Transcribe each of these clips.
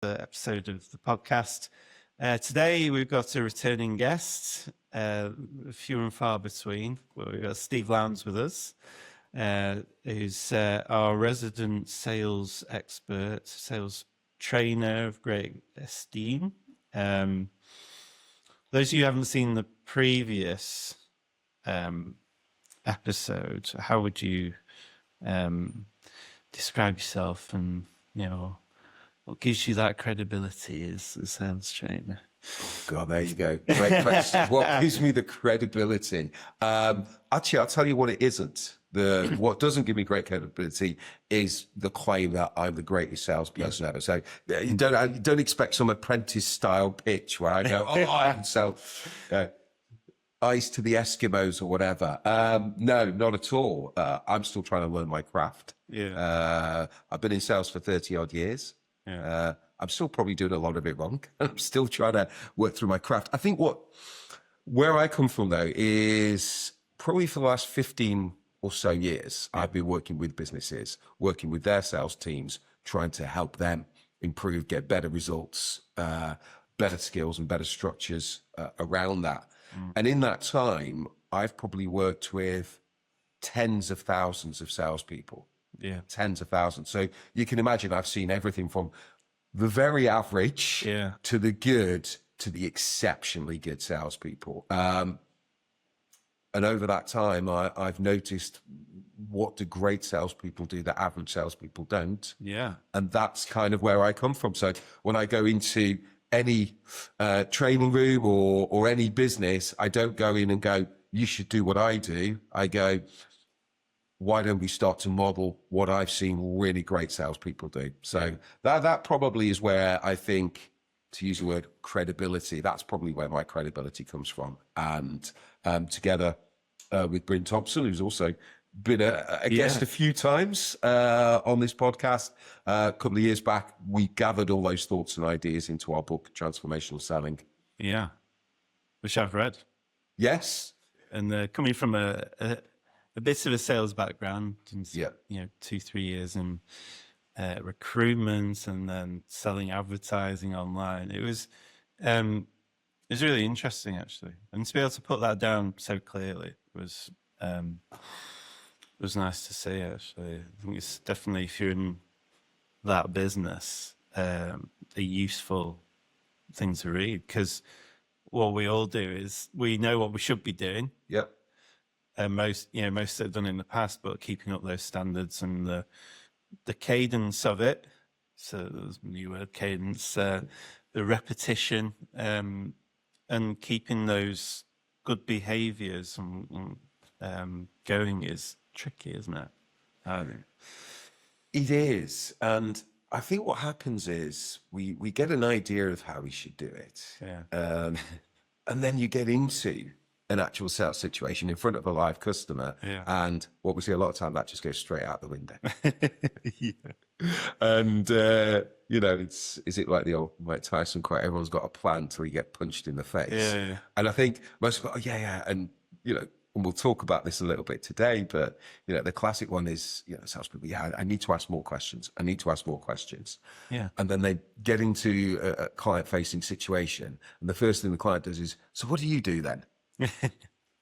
episode of the podcast. Today we've got a returning guest, few and far between. We've got Steve Lowndes with us, who's our resident sales expert, sales trainer of great esteem. Those of you who haven't seen the previous episode, how would you describe yourself, and what gives you that credibility as a sales trainer? God, there you go. Great question. What gives me the credibility? Actually, I'll tell you what it isn't. What doesn't give me great credibility is the claim that I'm the greatest salesperson ever. So you don't expect some apprentice style pitch where I go, "Oh, I can sell ice to the Eskimos" or whatever. No, not at all. I'm still trying to learn my craft. I've been in sales for 30 odd years. I'm still probably doing a lot of it wrong. I'm still trying to work through my craft. I think where I come from though is probably for the last 15 or so years, I've been working with businesses, working with their sales teams, trying to help them improve, get better results, better skills and better structures around that. And in that time, I've probably worked with tens of thousands of salespeople. Tens of thousands. So you can imagine I've seen everything from the very average to the good to the exceptionally good salespeople. And over that time, I've noticed what do great salespeople do that average salespeople don't. And that's kind of where I come from. So when I go into any training room or any business, I don't go in and go, "You should do what I do." I go, "Why don't we start to model what I've seen really great salespeople do?" So that probably is where I think, to use the word credibility, that's probably where my credibility comes from. And together with Bryn Thompson, who's also been a guest a few times on this podcast, a couple of years back, we gathered all those thoughts and ideas into our book, Transformational Selling. Which I've read. Yes. And coming from a bit of a sales background, 2-3 years in recruitment and then selling advertising online. It was really interesting, actually, and to be able to put that down so clearly was nice to see. Actually, I think it's definitely, if you're in that business, a useful thing to read, because what we all do is we know what we should be doing. Most have done in the past, but keeping up those standards and the cadence of it. So there's a new word, cadence, the repetition, and keeping those good behaviors and going is tricky, isn't it? It is. And I think what happens is we get an idea of how we should do it. And then you get into an actual sales situation in front of a live customer. And what we see a lot of time, that just goes straight out the window. And, is it like the old Mike Tyson quote, "Everyone's got a plan till you get punched in the face." And I think most people, and, and we'll talk about this a little bit today, but, the classic one is, salespeople, I need to ask more questions. I need to ask more questions. And then they get into a client-facing situation, and the first thing the client does is, "So what do you do then?"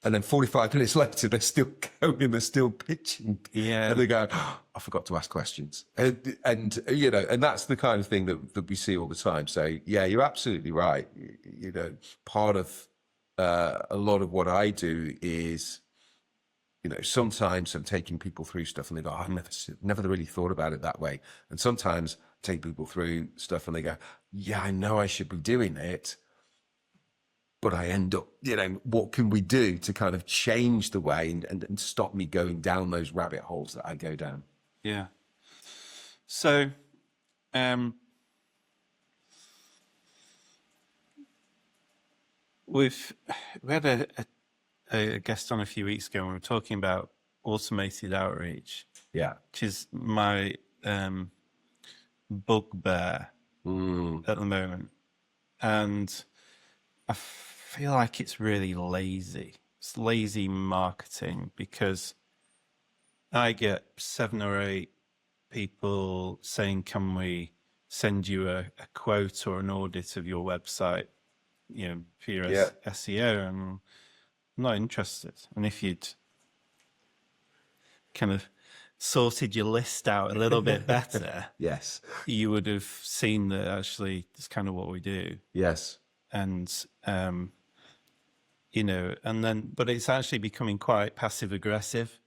And then 45 minutes later, they're still going and they're still pitching. And they go, "Oh, I forgot to ask questions." And and that's the kind of thing that we see all the time. So, you're absolutely right. Part of a lot of what I do is, sometimes I'm taking people through stuff and they go, "I've never really thought about it that way." And sometimes I take people through stuff and they go, "Yeah, I know I should be doing it." But I end up, what can we do to kind of change the way and stop me going down those rabbit holes that I go down? So, we had a guest on a few weeks ago, and we were talking about automated outreach. Which is my bugbear at the moment. And I feel like it's really lazy. It's lazy marketing, because I get 7 or 8 people saying, "Can we send you a quote or an audit of your website, for your Yeah. SEO, and I'm not interested. And if you'd kind of sorted your list out a little bit better, Yes. you would have seen that actually it's kind of what we do. Yes. And, and then, but it's actually becoming quite passive aggressive.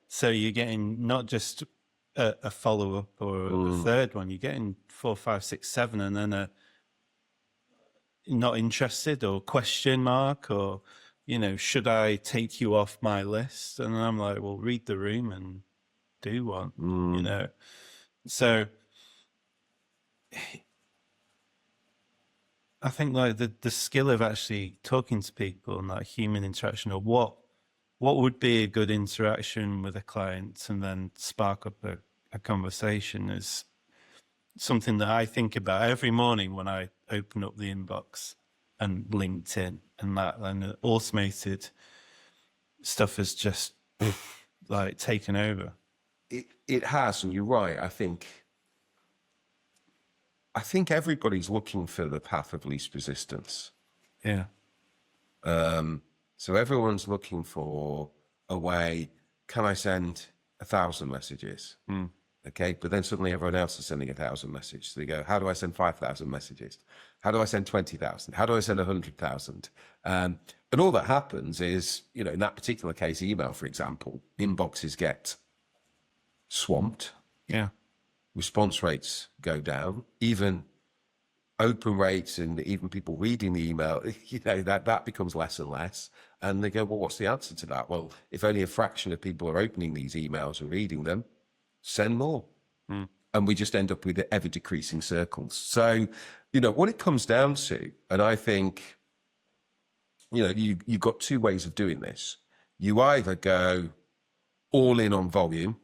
So you're getting not just a follow up or a third one, you're getting 4, 5, 6, 7, and then a not interested or question mark, or, should I take you off my list? And I'm like, well, read the room and do one, So I think like the skill of actually talking to people and that human interaction, or what would be a good interaction with a client and then spark up a conversation, is something that I think about every morning when I open up the inbox and LinkedIn, and the automated stuff has just like taken over. It has, and you're right. I think everybody's looking for the path of least resistance. Yeah. So everyone's looking for a way, can I send 1,000 messages? Okay, but then suddenly everyone else is sending 1,000 messages. So they go, how do I send 5,000 messages? How do I send 20,000? How do I send 100,000? And all that happens is, in that particular case, email, for example, inboxes get swamped. Yeah. Response rates go down, even open rates, and even people reading the email, that becomes less and less. And they go, well, what's the answer to that? Well, if only a fraction of people are opening these emails and reading them, send more. And we just end up with ever decreasing circles. So, what it comes down to, and I think, you've got two ways of doing this. You either go all in on volume,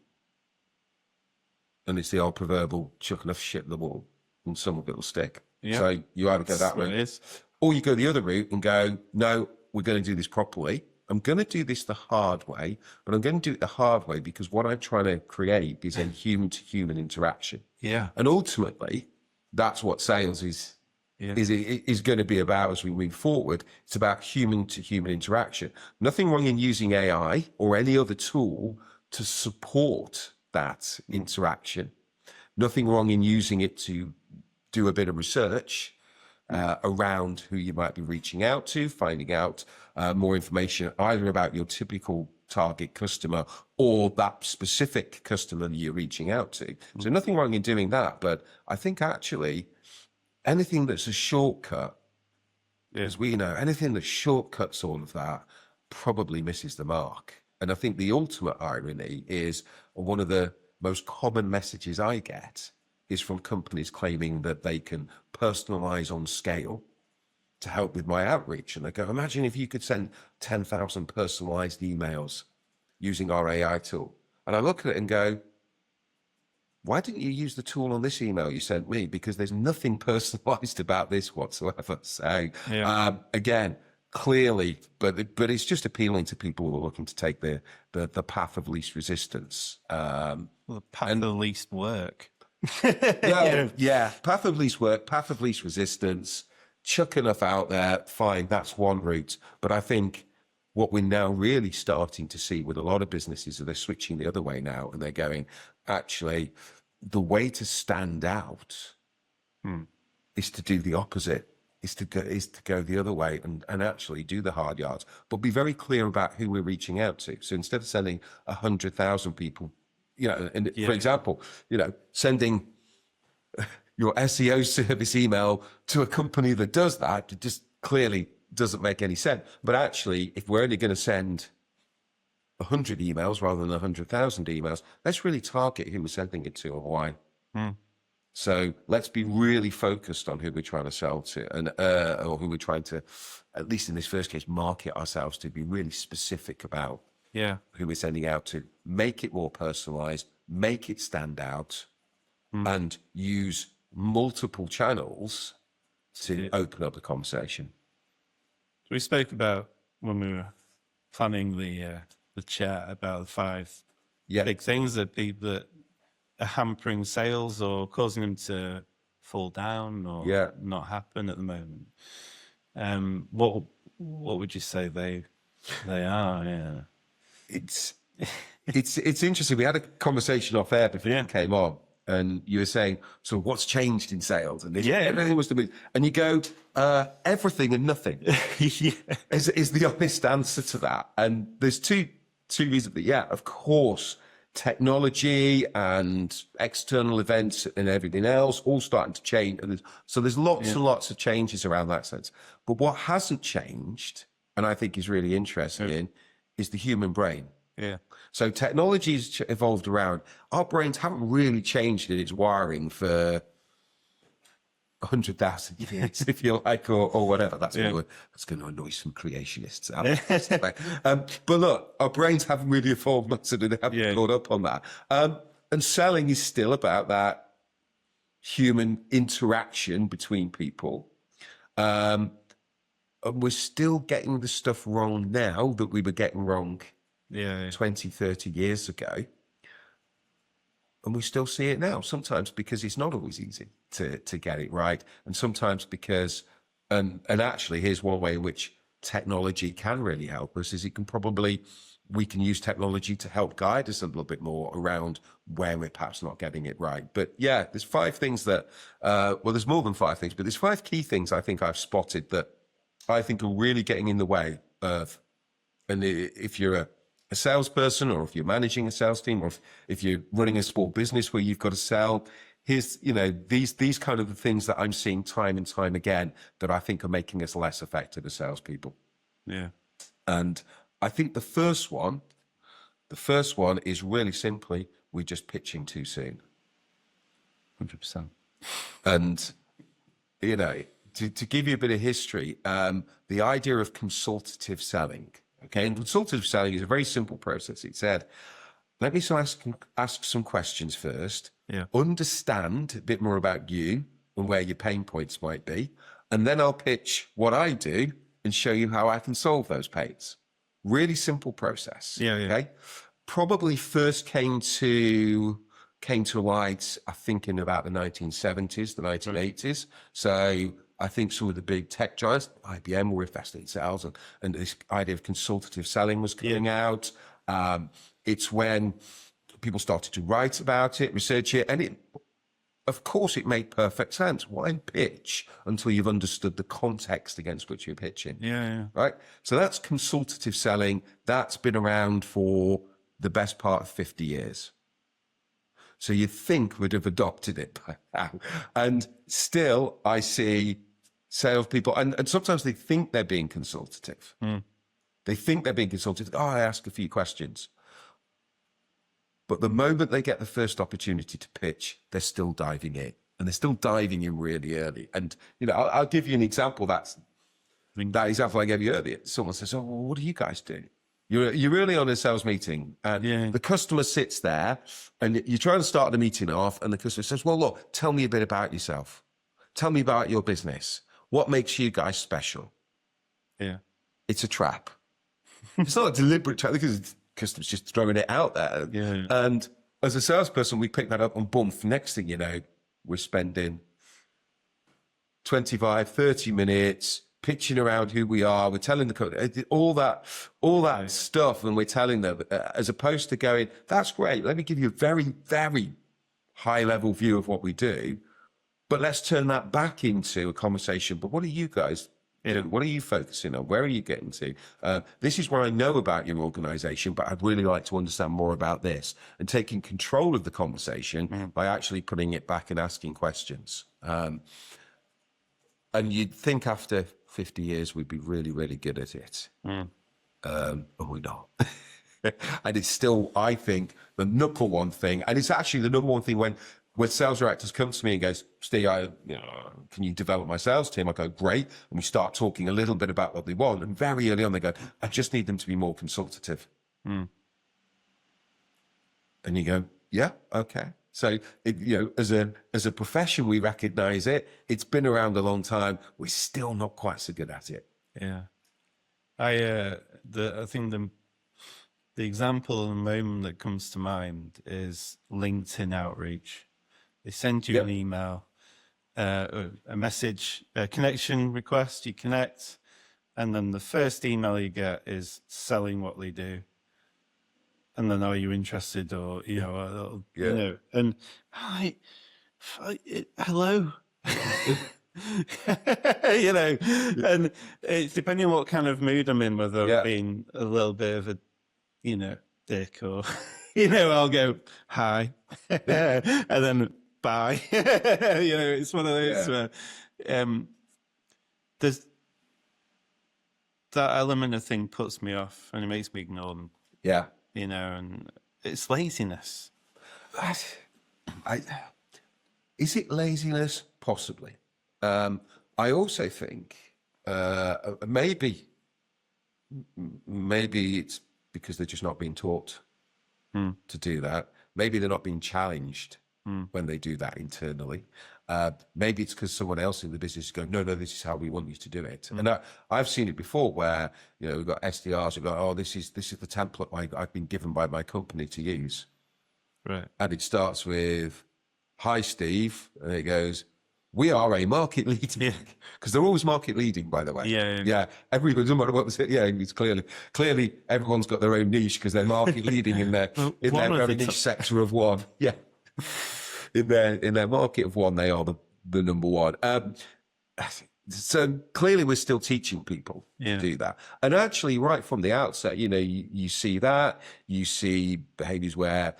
and it's the old proverbial chuck enough shit at the wall and some of it will stick. Yeah. So you either go that route, or you go the other route and go, no, we're going to do this properly. I'm going to do this the hard way, but I'm going to do it the hard way because what I'm trying to create is a human to human interaction. Yeah. And ultimately, that's what sales is going to be about as we move forward. It's about human to human interaction. Nothing wrong in using AI or any other tool to support that interaction. Nothing wrong in using it to do a bit of research around who you might be reaching out to, finding out more information either about your typical target customer or that specific customer that you're reaching out to. So nothing wrong in doing that. But I think actually anything that's a shortcut, as we know, anything that shortcuts all of that probably misses the mark. And I think the ultimate irony is one of the most common messages I get is from companies claiming that they can personalize on scale to help with my outreach. And I go, imagine if you could send 10,000 personalized emails using our AI tool. And I look at it and go, why didn't you use the tool on this email you sent me? Because there's nothing personalized about this whatsoever. So again, clearly, but it's just appealing to people who are looking to take the path of least resistance. The path of least work. Path of least work, path of least resistance, chuck enough out there, fine, that's one route. But I think what we're now really starting to see with a lot of businesses is they're switching the other way now, and they're going, actually, the way to stand out is to do the opposite. Is to go the other way and actually do the hard yards, but be very clear about who we're reaching out to. So instead of sending 100,000 people, for example, sending your SEO service email to a company that does that, it just clearly doesn't make any sense. But actually, if we're only going to send 100 emails rather than 100,000 emails, let's really target who we're sending it to and why. So let's be really focused on who we're trying to sell to, and or who we're trying to, at least in this first case, market ourselves to. Be really specific about who we're sending out to. Make it more personalized, make it stand out, and use multiple channels to open up the conversation. We spoke about when we were planning the chat about the 5 big things that are hampering sales or causing them to fall down or Yeah. not happen at the moment. What would you say they are? Yeah. It's interesting. We had a conversation off air before you came on, and you were saying, so what's changed in sales? And everything was to be, and you go, everything and nothing is the honest answer to that. And there's two reasons. Yeah, of course, technology and external events and everything else all starting to change. And there's lots and lots of changes around that sense. But what hasn't changed, and I think is really interesting, is the human brain. Yeah. So technology's evolved around. Our brains haven't really changed in its wiring for 100,000 years, if you like, or whatever. That's going to annoy some creationists out there. But look, our brains haven't really evolved much, so they haven't caught up on that. And selling is still about that human interaction between people. And we're still getting the stuff wrong now that we were getting wrong 20, 30 years ago. And we still see it now, sometimes because it's not always easy to get it right. And sometimes because, and actually, here's one way in which technology can really help us, is we can use technology to help guide us a little bit more around where we're perhaps not getting it right. But yeah, there's 5 things that, there's more than 5 things, but there's 5 key things I think I've spotted that I think are really getting in the way of, and if you're a salesperson, or if you're managing a sales team, or if you're running a small business where you've got to sell, here's, these kind of the things that I'm seeing time and time again that I think are making us less effective as salespeople. Yeah. And I think the first one is really simply, we're just pitching too soon. 100%. And, to give you a bit of history, the idea of consultative selling, okay, and consultative selling is a very simple process. It said, let me ask some questions first, understand a bit more about you and where your pain points might be, and then I'll pitch what I do and show you how I can solve those pains. Really simple process. Okay. Probably first came to light, I think, in about the 1970s, the 1980s. So I think some of the big tech giants, IBM, were investing in sales, and this idea of consultative selling was coming out. It's when people started to write about it, research it, and of course, it made perfect sense. Why pitch until you've understood the context against which you're pitching? Right? So that's consultative selling. That's been around for the best part of 50 years. So you'd think we'd have adopted it by now. And still, I see salespeople, and sometimes they think they're being consultative. They think they're being consultative. I ask a few questions. But the moment they get the first opportunity to pitch, they're still diving in. And they're still diving in really early. And, I'll give you an example. That example I gave you earlier. Someone says, well, what do you guys do? You're early on a sales meeting, and the customer sits there, and you're trying to start the meeting off, and the customer says, well, look, tell me a bit about yourself. Tell me about your business. What makes you guys special? It's a trap. It's not a deliberate trap, because customers just throwing it out there. And as a salesperson, we pick that up, and boom, next thing you know, we're spending 25, 30 minutes pitching around who we are. We're telling all that stuff, and we're telling them, as opposed to going, that's great. Let me give you a very, very high level view of what we do, but let's turn that back into a conversation. But what are you guys doing? What are you focusing on? Where are you getting to? This is what I know about your organization, but I'd really like to understand more about this, and taking control of the conversation by actually putting it back and asking questions. And you'd think after 50 years, we'd be really, really good at it. And we're not. And it's still, I think, the number one thing. And it's actually the number one thing when sales directors come to me and goes, Steve, can you develop my sales team? I go, great. And we start talking a little bit about what they want. And very early on, they go, I just need them to be more consultative. And you go, yeah, okay. So, as a profession, we recognize it. It's been around a long time. We're still not quite so good at it. I think the example and the moment that comes to mind is LinkedIn outreach. They send you an email, a message, a connection request, you connect, and then the first email you get is selling what they do. And then, are you interested? Or, you know, and hello. You know, and it's depending on what kind of mood I'm in, whether I'm being a little bit of a, you know, dick, or, you know, I'll go, hi, and then bye. You know, it's one of those where there's that element of thing puts me off, and it makes me ignore them. Yeah. You know, and it's laziness. Is it laziness? Possibly. I also think maybe it's because they're just not being taught to do that. Maybe they're not being challenged when they do that internally. Maybe it's because someone else in the business is going, no, this is how we want you to do it. And I've seen it before where, you know, we've got SDRs who go, oh, this is the template I've been given by my company to use. Right. And it starts with, hi, Steve. And it goes, we are a market leader. Because they're always market leading, by the way. Yeah. Everybody, doesn't matter what was it. Yeah, it's clearly everyone's got their own niche because they're market leading in their very niche sector of one. Yeah. In their market of one, they are the number one. So clearly we're still teaching people to do that. And actually right from the outset, you know, you see that, you see behaviors where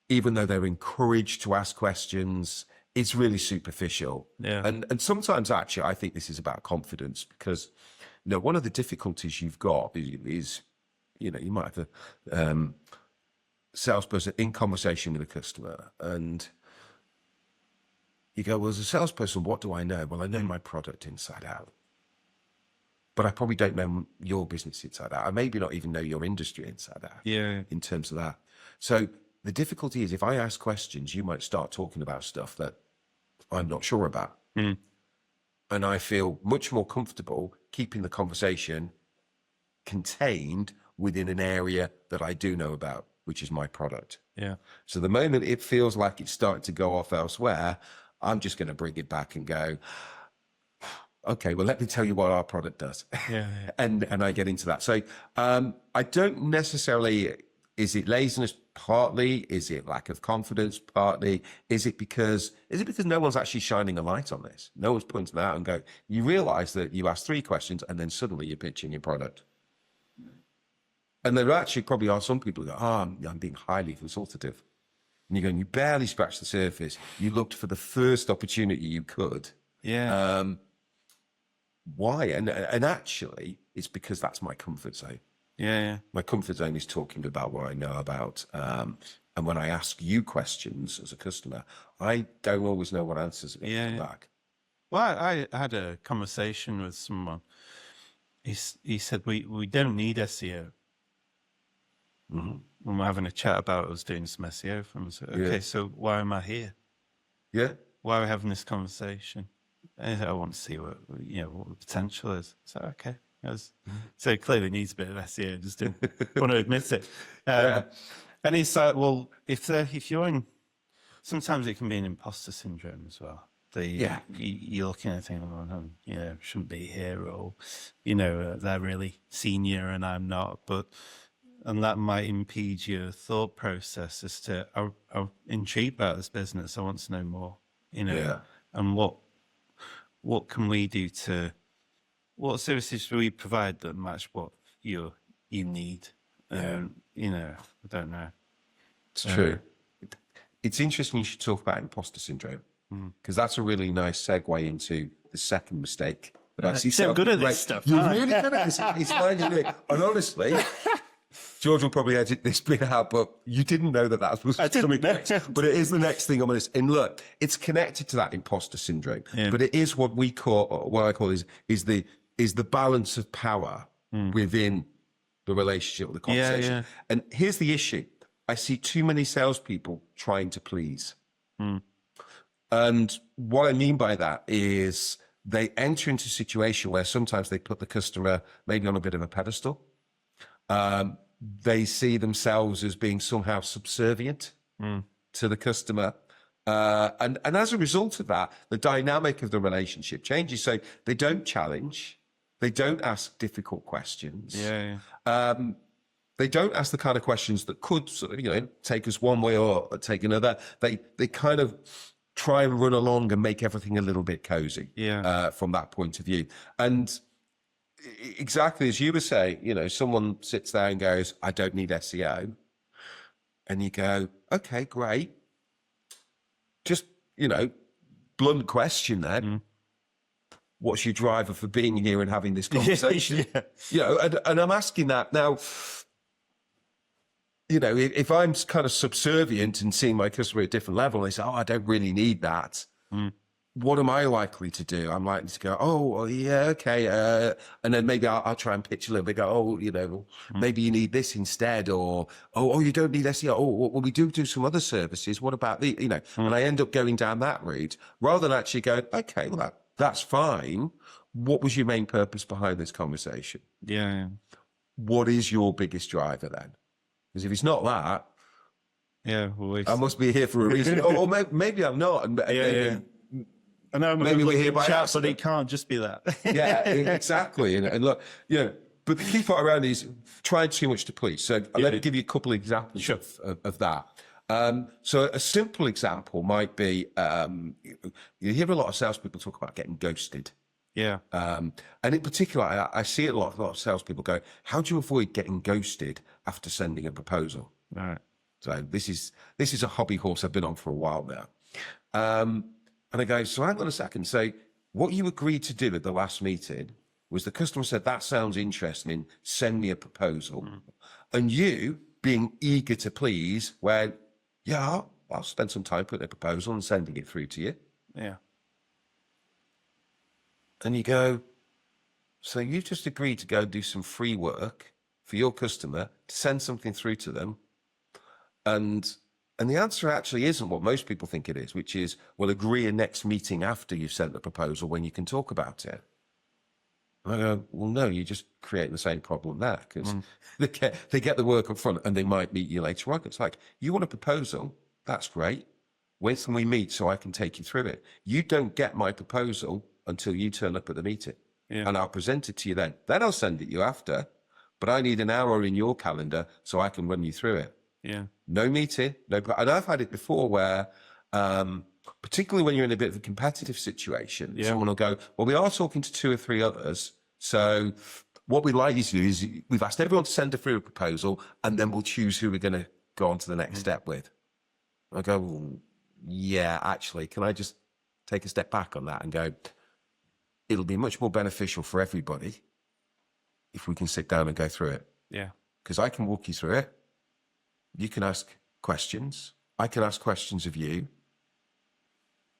even though they're encouraged to ask questions, it's really superficial. Yeah. And sometimes actually I think this is about confidence, because, you know, one of the difficulties you've got is you know, you might have a salesperson in conversation with a customer, and you go, well, as a salesperson, what do I know? Well, I know my product inside out, but I probably don't know your business inside out. I maybe not even know your industry inside out. Yeah. In terms of that. So the difficulty is, if I ask questions, you might start talking about stuff that I'm not sure about. And I feel much more comfortable keeping the conversation contained within an area that I do know about, which is my product. Yeah. So the moment it feels like it's starting to go off elsewhere, I'm just going to bring it back and go, okay, well, let me tell you what our product does. Yeah. And I get into that. So I don't necessarily, is it laziness partly? Is it lack of confidence partly? Is it because no one's actually shining a light on this? No one's pointing out and go, you realize that you asked 3 questions and then suddenly you're pitching your product. And there actually probably are some people who go, I'm being highly consultative. And you're going, you barely scratched the surface. You looked for the first opportunity you could. Yeah. Why? And actually, it's because that's my comfort zone. Yeah. My comfort zone is talking about what I know about. And when I ask you questions as a customer, I don't always know what answers are going to come back. Well, I had a conversation with someone. He said, we don't need SEO. When we're having a chat about us doing some SEO for them. So, okay, so why am I here? Yeah. Why are we having this conversation? And I want to see what the potential is. So, okay. So it clearly needs a bit of SEO, just didn't want to admit it. And he's like, well, if you're in, sometimes it can be an imposter syndrome as well. You're looking at things, shouldn't be here, or, they're really senior and I'm not. And that might impede your thought process as to, I'm intrigued about this business. I want to know more, and what can we do what services do we provide that match what you need? I don't know. It's true. It's interesting you should talk about imposter syndrome, because that's a really nice segue into the second mistake. But I see so good at this stuff. You're really good at this. It's fine, isn't it? And honestly, George will probably edit this bit out, but you didn't know that was coming next. But it is the next thing on my list. And look, it's connected to that imposter syndrome, but it is what I call is the balance of power within the relationship, the conversation. Yeah. And here's the issue. I see too many salespeople trying to please. And what I mean by that is they enter into a situation where sometimes they put the customer maybe on a bit of a pedestal. They see themselves as being somehow subservient to the customer. And as a result of that, the dynamic of the relationship changes. So they don't challenge, they don't ask difficult questions. Yeah. They don't ask the kind of questions that could sort of, take us one way or take another. They kind of try and run along and make everything a little bit cozy. From that point of view. And exactly as you were saying, someone sits there and goes, I don't need SEO. And you go, okay, great. Just, blunt question then. What's your driver for being here and having this conversation? And I'm asking that now. If I'm kind of subservient and seeing my customer at a different level, they say, oh, I don't really need that. What am I likely to do? I'm likely to go, oh, well, yeah, okay. And then maybe I'll try and pitch a little bit, go, oh, maybe you need this instead, or, oh, you don't need SEO. Oh, well, we do some other services. What about and I end up going down that route rather than actually going, okay, well, that's fine. What was your main purpose behind this conversation? Yeah. What is your biggest driver then? Because if it's not that, I must be here for a reason. or maybe I'm not. And I know maybe we're here by chat, but it can't just be that. Yeah, exactly. And look, but the key part around is trying too much to please. So let me give you a couple of examples of that. So a simple example might be, you hear a lot of salespeople talk about getting ghosted. Yeah. And in particular, I see a lot of salespeople go, how do you avoid getting ghosted after sending a proposal? Right. So this is a hobby horse I've been on for a while now. And I go, so hang on a second. So what you agreed to do at the last meeting was the customer said, that sounds interesting, send me a proposal. And you, being eager to please, went, yeah, I'll spend some time putting a proposal and sending it through to you. Yeah. And you go, so you've just agreed to go and do some free work for your customer to send something through to them. And the answer actually isn't what most people think it is, which is, well, agree a next meeting after you've sent the proposal when you can talk about it. And I go, well, no, you're just creating the same problem there, because they get the work up front and they might meet you later on. It's like, you want a proposal? That's great. When can we meet so I can take you through it? You don't get my proposal until you turn up at the meeting. And I'll present it to you then. Then I'll send it you after, but I need an hour in your calendar so I can run you through it. Yeah. No meeting, and I've had it before where, particularly when you're in a bit of a competitive situation, someone will go, well, we are talking to 2 or 3 others. So what we'd like you to do is we've asked everyone to send a through a proposal and then we'll choose who we're going to go on to the next step with. I go, well, yeah, actually, can I just take a step back on that and go, it'll be much more beneficial for everybody if we can sit down and go through it. Yeah. Because I can walk you through it. You can ask questions. I can ask questions of you.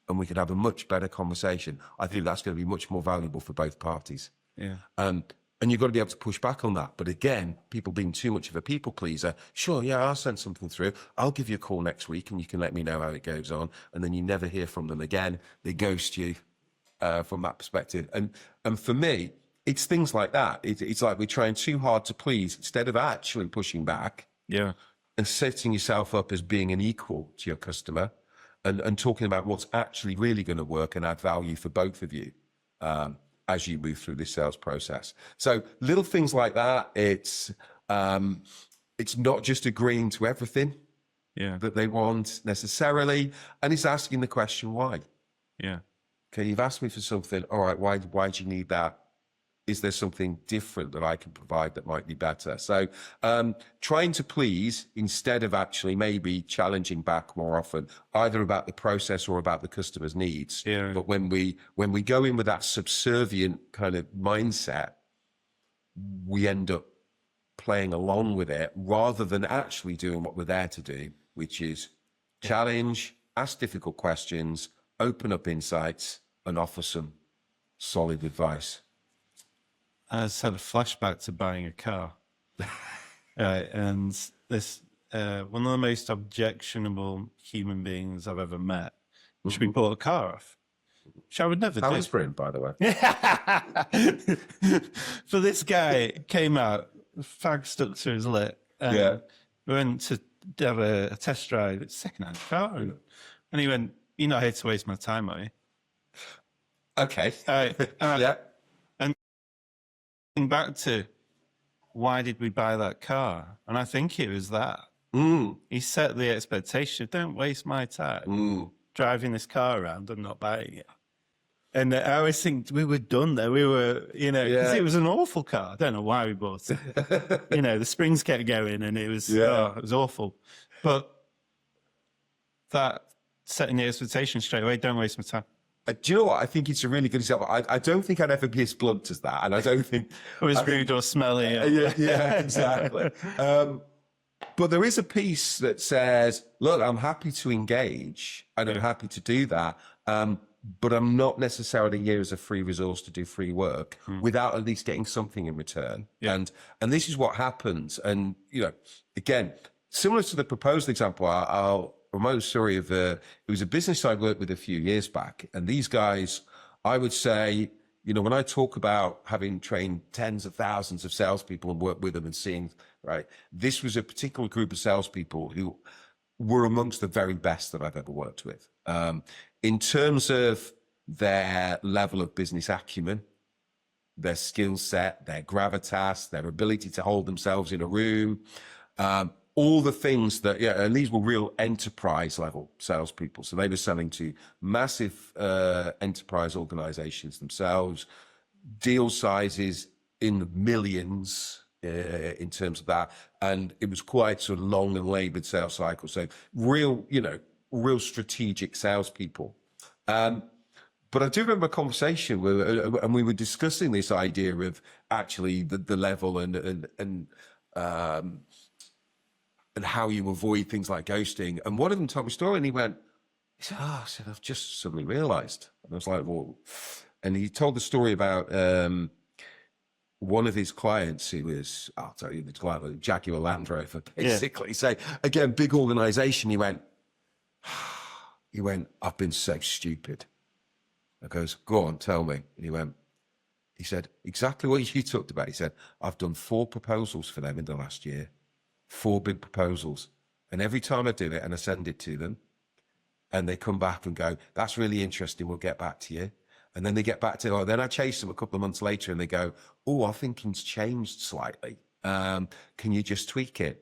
And we can have a much better conversation. I think that's going to be much more valuable for both parties. Yeah. And you've got to be able to push back on that. But again, people being too much of a people pleaser, sure, yeah, I'll send something through. I'll give you a call next week and you can let me know how it goes on. And then you never hear from them again. They ghost you from that perspective. And for me, it's things like that. It's like we're trying too hard to please instead of actually pushing back. Yeah. And setting yourself up as being an equal to your customer and talking about what's actually really going to work and add value for both of you as you move through this sales process. So little things like that, it's not just agreeing to everything that they want necessarily, and it's asking the question why. Yeah. Okay, you've asked me for something. All right, why do you need that? Is there something different that I can provide that might be better? So trying to please instead of actually maybe challenging back more often, either about the process or about the customer's needs. Yeah. But when we go in with that subservient kind of mindset, we end up playing along with it rather than actually doing what we're there to do, which is challenge, ask difficult questions, open up insights, and offer some solid advice. I just had a flashback to buying a car. And this, one of the most objectionable human beings I've ever met, which we bought a car off, which I would never do. How is Bryn, by the way? So this guy came out, fag stuck to his lip, and we went to have a test drive. It's a second-hand car. And he went, "You're not here to waste my time, are you?" Okay. Yeah. Yeah. And back to, why did we buy that car? And I think it was that. He set the expectation, don't waste my time driving this car around and not buying it. And I always think we were done there. We were, because it was an awful car. I don't know why we bought it. The springs kept going and it was awful. But that setting the expectation straight away, don't waste my time. Do you know what? I think it's a really good example. I don't think I'd ever be as blunt as that. And I don't think... It was rude or smelly. Yeah, exactly. But there is a piece that says, look, I'm happy to engage and I'm happy to do that. But I'm not necessarily here as a free resource to do free work without at least getting something in return. Yeah. And this is what happens. And, again, similar to the proposal example, I'll remind a story of, it was a business I worked with a few years back. And these guys, I would say, when I talk about having trained tens of thousands of salespeople and worked with them and seeing, right, this was a particular group of salespeople who were amongst the very best that I've ever worked with. In terms of their level of business acumen, their skill set, their gravitas, their ability to hold themselves in a room, all the things that, and these were real enterprise level salespeople. So they were selling to massive enterprise organizations themselves, deal sizes in the millions in terms of that. And it was quite sort of long and labored sales cycle. So real strategic salespeople. But I do remember a conversation where, and we were discussing this idea of actually the level and how you avoid things like ghosting. And one of them told me a story and he said, I've just suddenly realized. And I was like, well, and he told the story about one of his clients who was, I'll tell you, the client was Jaguar Land Rover, basically. Yeah. So again, big organization. He went, I've been so stupid. I goes, go on, tell me. And he said, exactly what you talked about. He said, I've done 4 proposals for them in the last year, 4 big proposals. And every time I do it and I send it to them and they come back and go, that's really interesting, we'll get back to you. And then they get back to, then I chase them a couple of months later and they go, our thinking's changed slightly. Can you just tweak it?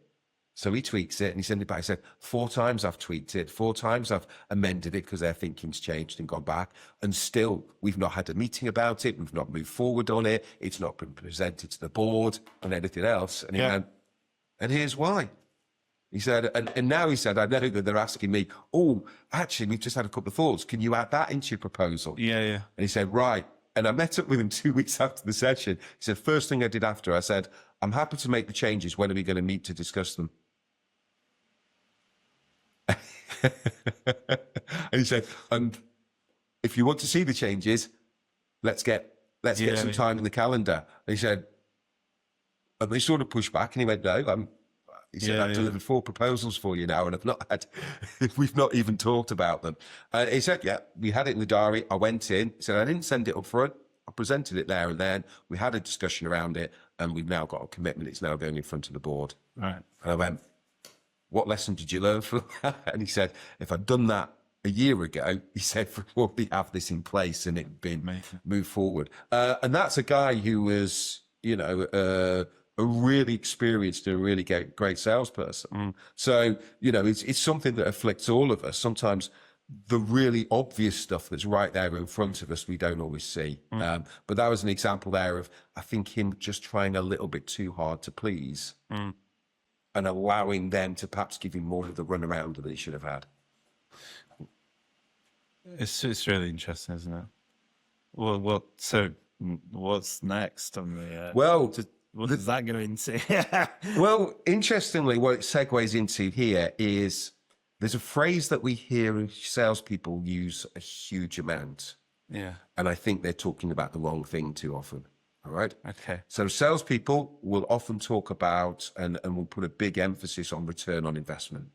So he tweaks it and he sent it back. He said, 4 times I've tweaked it, 4 times I've amended it because their thinking's changed and gone back. And still, we've not had a meeting about it. We've not moved forward on it. It's not been presented to the board and anything else. And he went, and here's why. He said, and now he said, I know that they're asking me, actually, we've just had a couple of thoughts. Can you add that into your proposal? Yeah. And he said, right. And I met up with him 2 weeks after the session. He said, first thing I did after, I said, I'm happy to make the changes. When are we going to meet to discuss them? And he said, and if you want to see the changes, let's get some time in the calendar. And he said, and they sort of pushed back and he went, no, he said, I've delivered 4 proposals for you now and we've not even talked about them. He said, we had it in the diary. I went in. He said, I didn't send it up front. I presented it there and then. We had a discussion around it and we've now got a commitment. It's now going in front of the board. Right. And I went, what lesson did you learn from that? And he said, if I'd done that a year ago, he said, we'll have this in place and it'd been moved forward. And that's a guy who was, a really experienced and a really great salesperson. So, it's something that afflicts all of us. Sometimes the really obvious stuff that's right there in front of us, we don't always see. But that was an example there of, I think, him just trying a little bit too hard to please. And allowing them to perhaps give him more of the runaround that he should have had. It's really interesting, isn't it? Well, so what's next on the? What does that go into? Well, interestingly, what it segues into here is there's a phrase that we hear salespeople use a huge amount. Yeah, and I think they're talking about the wrong thing too often. All right. Okay. So salespeople will often talk about and will put a big emphasis on return on investment.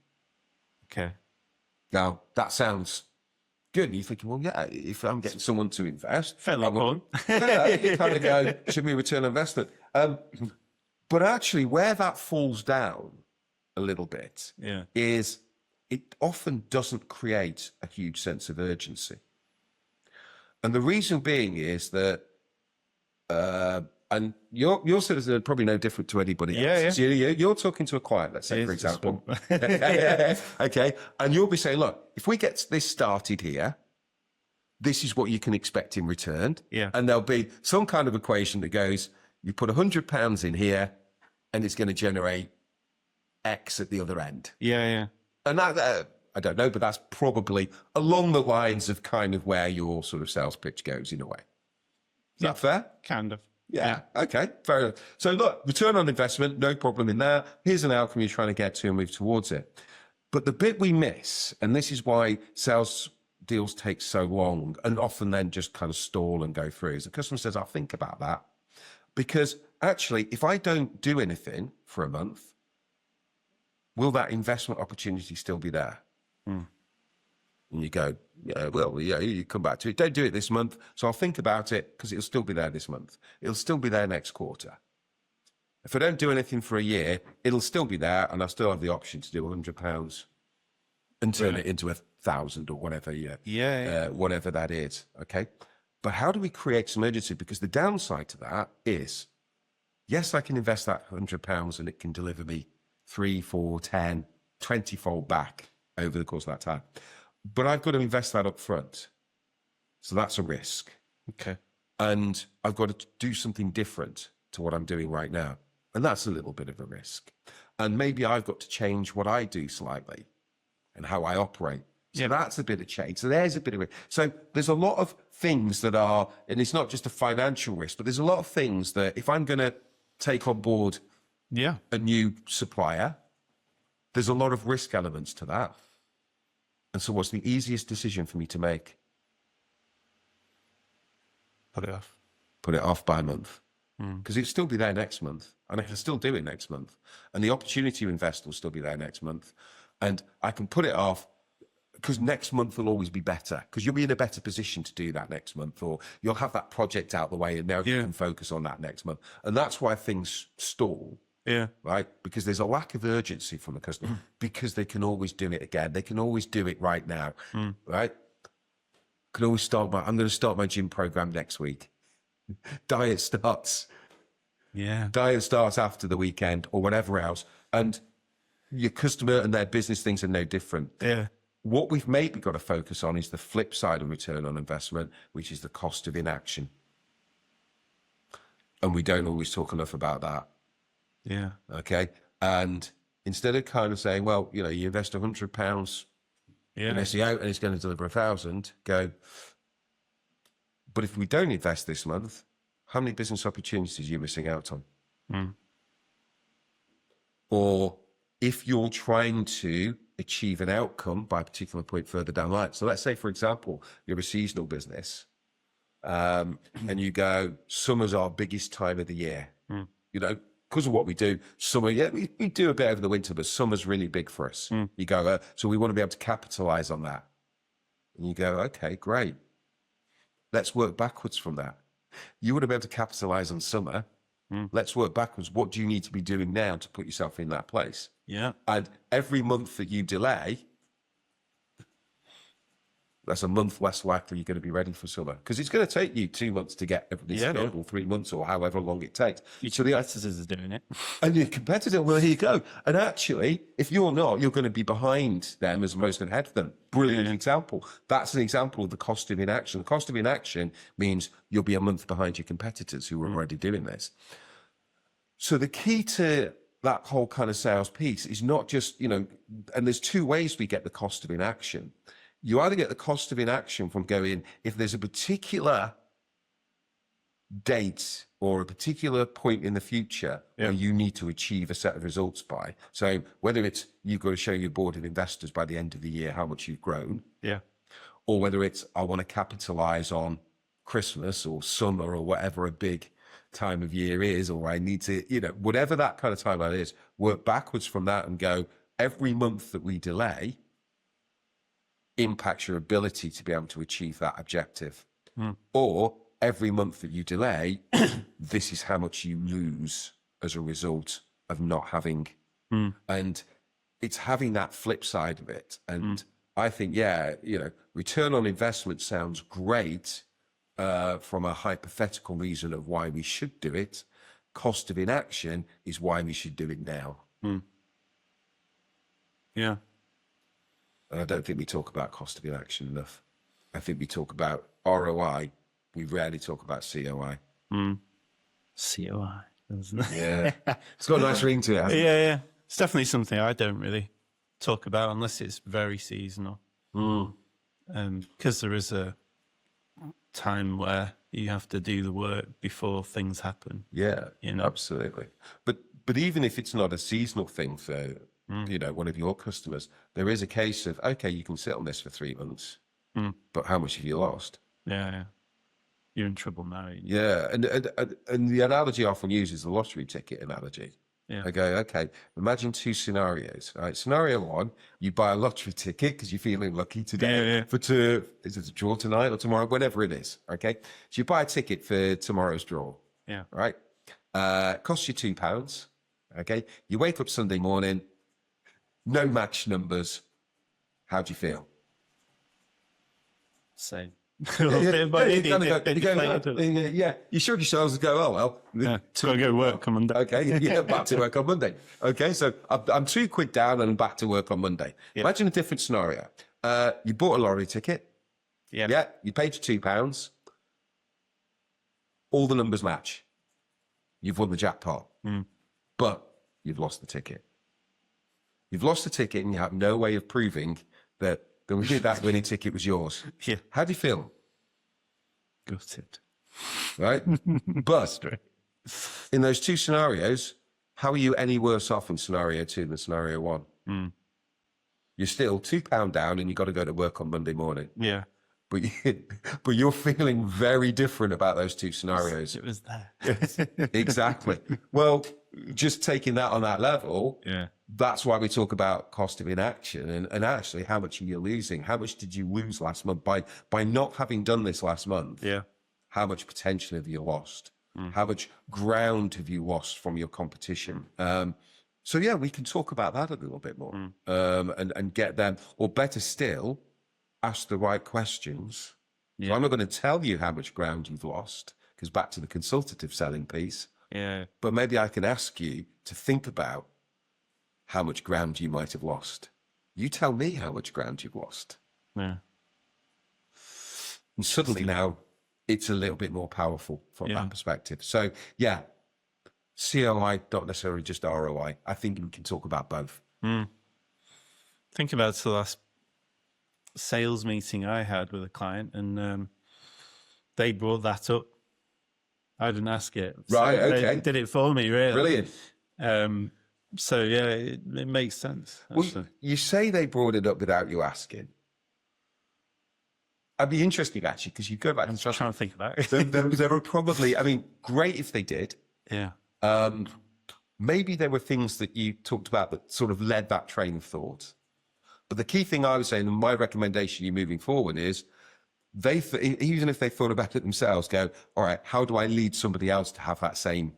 Okay. Now that sounds good. You're thinking, well, yeah, if I'm getting someone to invest, fair enough. You kind of go, should be return on investment. But actually, where that falls down a little bit is it often doesn't create a huge sense of urgency. And the reason being is that, and your citizens are probably no different to anybody else. Yeah. You're talking to a client, let's say, for example. Okay. And you'll be saying, look, if we get this started here, this is what you can expect in return. Yeah. And there'll be some kind of equation that goes, you put £100 in here and it's going to generate X at the other end. Yeah. And that, I don't know, but that's probably along the lines of kind of where your sort of sales pitch goes in a way. Is that fair? Kind of. Yeah. Okay. Fair enough. So look, return on investment, no problem in there. Here's an outcome you're trying to get to and move towards it. But the bit we miss, and this is why sales deals take so long and often then just kind of stall and go through, is the customer says, I'll think about that. Because actually, if I don't do anything for a month, will that investment opportunity still be there? And you go, yeah, well, yeah, you come back to it. Don't do it this month. So I'll think about it because it'll still be there this month. It'll still be there next quarter. If I don't do anything for a year, it'll still be there and I'll still have the option to do £100 and turn it into 1,000 or whatever, whatever that is. Okay. But how do we create some urgency? Because the downside to that is, yes, I can invest that £100 and it can deliver me 3, 4, 10, 20-fold back over the course of that time. But I've got to invest that up front. So that's a risk. Okay. And I've got to do something different to what I'm doing right now. And that's a little bit of a risk. And maybe I've got to change what I do slightly and how I operate. So that's a bit of change. So there's a bit of it. So there's a lot of things that are, and it's not just a financial risk, but there's a lot of things that if I'm going to take on board a new supplier, there's a lot of risk elements to that. And so what's the easiest decision for me to make? Put it off. Put it off by a month. Because it'll still be there next month. And I can still do it next month. And the opportunity to invest will still be there next month. And I can put it off because next month will always be better. Because you'll be in a better position to do that next month. Or you'll have that project out the way and now you can focus on that next month. And that's why things stall. Yeah. Right. Because there's a lack of urgency from the customer because they can always do it again. They can always do it right now. Right. Can always I'm going to start my gym program next week. Diet starts. Yeah. Diet starts after the weekend or whatever else. And your customer and their business things are no different. Yeah. What we've maybe got to focus on is the flip side of return on investment, which is the cost of inaction. And we don't always talk enough about that. Yeah. Okay. And instead of kind of saying, well, you know, you invest £100 in SEO and it's going to deliver 1,000, go, but if we don't invest this month, how many business opportunities are you missing out on? Or if you're trying to achieve an outcome by a particular point further down the line. So let's say, for example, you're a seasonal business and you go, summer's our biggest time of the year, you know, because of what we do. Summer, we do a bit over the winter, but summer's really big for us. You go, so we want to be able to capitalize on that. And you go, okay, great. Let's work backwards from that. You want to be able to capitalize on summer. Let's work backwards. What do you need to be doing now to put yourself in that place? Yeah. And every month that you delay, that's a month less likely you're going to be ready for summer. Because it's going to take you 2 months to get everything skilled, or 3 months, or however long it takes. Your competitors are doing it. And your competitor, well, here you go. And actually, if you're not, you're going to be behind them as opposed to ahead of them. Brilliant example. That's an example of the cost of inaction. The cost of inaction means you'll be a month behind your competitors who are already doing this. So the key to that whole kind of sales piece is not just, you know, and there's two ways we get the cost of inaction. You either get the cost of inaction from going, if there's a particular date or a particular point in the future where you need to achieve a set of results by. So whether it's you've got to show your board of investors by the end of the year how much you've grown, or whether it's I want to capitalize on Christmas or summer or whatever a big time of year is, or I need to, you know, whatever that kind of timeline is, work backwards from that and go, every month that we delay impacts your ability to be able to achieve that objective. Or every month that you delay, this is how much you lose as a result of not having. And it's having that flip side of it. And I think, yeah, return on investment sounds great from a hypothetical reason of why we should do it. Cost of inaction is why we should do it now. Yeah. And I don't think we talk about cost of inaction enough. I think we talk about ROI. We rarely talk about COI. COI, doesn't it? Yeah. It's got a nice ring to it, hasn't it? Yeah. It's definitely something I don't really talk about unless it's very seasonal. Because there is a time where you have to do the work before things happen. Yeah, You know? absolutely. But even if it's not a seasonal thing for one of your customers, there is a case of, okay, you can sit on this for 3 months, but how much have you lost? Yeah. You're in trouble now. Yeah, and the analogy I often use is the lottery ticket analogy. Yeah. I go, okay, imagine 2 scenarios. All right, scenario 1, you buy a lottery ticket because you're feeling lucky today. Is it a draw tonight or tomorrow? Whatever it is, okay? So you buy a ticket for tomorrow's draw. Yeah. Right? Costs you £2. Okay? You wake up Sunday morning, no match numbers. How do you feel? Same. Yeah, you shrug your shoulders and go, oh, well. Yeah, so I go work on Monday. Okay, yeah, back to work on Monday. Okay, so I'm £2 down and I'm back to work on Monday. Yeah. Imagine a different scenario. You bought a lottery ticket. Yeah, you paid your £2. All the numbers match. You've won the jackpot. But you've lost the ticket. You've lost the ticket and you have no way of proving that that winning ticket was yours. Yeah. How do you feel? Gutted. Right? But in those 2 scenarios, how are you any worse off in scenario 2 than scenario 1? You're still £2 down and you've got to go to work on Monday morning. Yeah. But you're feeling very different about those 2 scenarios. It was there. Exactly. Well, just taking that on that level, that's why we talk about cost of inaction and actually how much are you losing? How much did you lose last month by not having done this last month? Yeah. How much potential have you lost? How much ground have you lost from your competition? So yeah, we can talk about that a little bit more and get them, or better still, ask the right questions. So I'm not going to tell you how much ground you've lost, because back to the consultative selling piece. Yeah. But maybe I can ask you to think about how much ground you might have lost. You tell me how much ground you've lost. Yeah. And suddenly now it's a little bit more powerful from that perspective. So yeah, COI, not necessarily just ROI. I think we can talk about both. Think about the last sales meeting I had with a client, and they brought that up. I didn't ask it. Right, okay. They did it for me, really. Brilliant. So yeah, it makes sense. Well, you say they brought it up without you asking. I'd be interested actually, because you go back. I'm trying to think about it. There were probably, I mean, great if they did. Yeah. Maybe there were things that you talked about that sort of led that train of thought. But the key thing I was saying, and my recommendation you moving forward is, even if they thought about it themselves, go, all right, how do I lead somebody else to have that same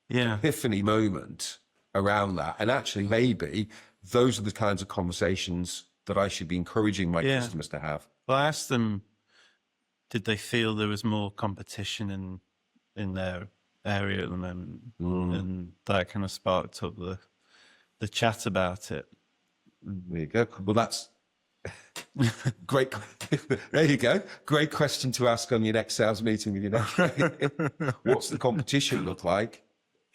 epiphany moment around that? And actually, maybe those are the kinds of conversations that I should be encouraging my customers to have. Well, I asked them, did they feel there was more competition in their area at the moment? And that kind of sparked up the chat about it. There you go. Well, that's great. There you go. Great question to ask on your next sales meeting with your next. What's the competition look like?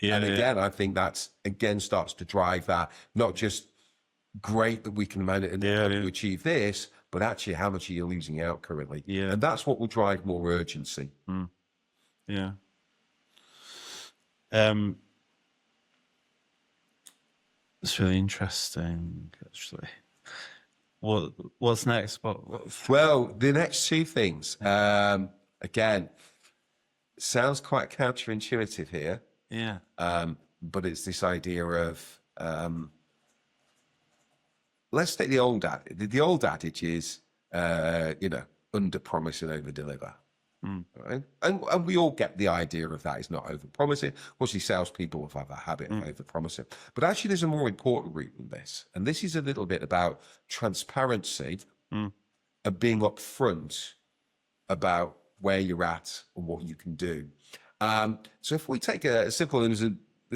Yeah, and again, I think that's again starts to drive that. Not just great that we can manage to achieve this, but actually how much are you losing out currently? Yeah, and that's what will drive more urgency. Yeah. It's really interesting, actually. What's next? Well, the next 2 things. Again, sounds quite counterintuitive here. Yeah. But it's this idea of let's take the old adage. The old adage is under promise and over deliver. Right? And we all get the idea of that. It's not over-promising. Obviously, salespeople have a habit of over-promising. But actually, there's a more important route than this. And this is a little bit about transparency and being upfront about where you're at and what you can do. So if we take a simple, there's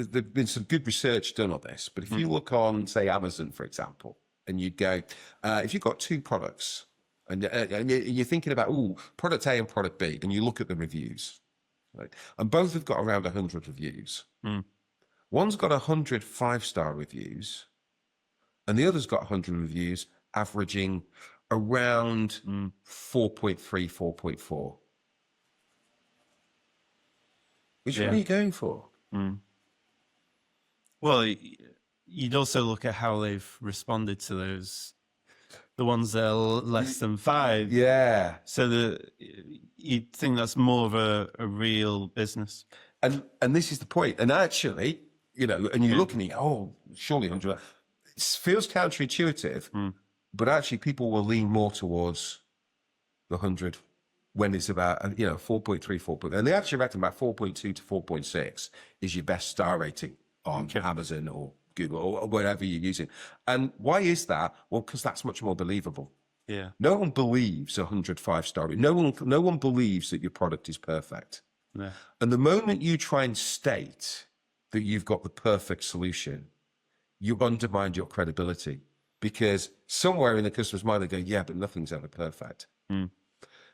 been some good research done on this, but if you look on, say, Amazon, for example, and you'd go, if you've got two products, and you're thinking about, product A and product B, and you look at the reviews, right? And both have got around 100 reviews. One's got 100 5-star reviews, and the other's got 100 reviews, averaging around 4.3, 4.4. Which one are you going for? Well, you'd also look at how they've responded to those, the ones that are less than 5. Yeah. So you'd think that's more of a real business. And this is the point. And actually, and you're looking at, surely 100. It feels counterintuitive, but actually people will lean more towards the 100 when it's about, 4.3, 4. And they actually reckon about 4.2 to 4.6 is your best star rating on Amazon or Google or whatever you're using. And why is that? Well, because that's much more believable. Yeah. No one believes 100 5-star. No one believes that your product is perfect. Yeah. And the moment you try and state that you've got the perfect solution, you undermine your credibility, because somewhere in the customer's mind they go, yeah, but nothing's ever perfect.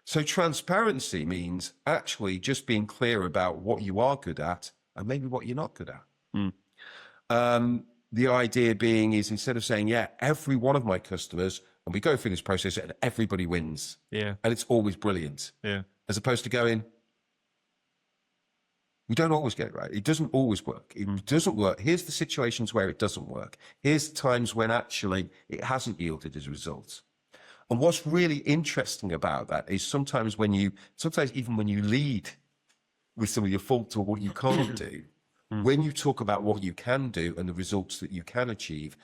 So transparency means actually just being clear about what you are good at and maybe what you're not good at. The idea being is, instead of saying, yeah, every one of my customers, and we go through this process and everybody wins. Yeah. And it's always brilliant. Yeah. As opposed to going, we don't always get it right. It doesn't always work. It doesn't work. Here's the situations where it doesn't work. Here's the times when actually it hasn't yielded as a result. And what's really interesting about that is sometimes even when you lead with some of your faults or what you can't do, when you talk about what you can do and the results that you can achieve,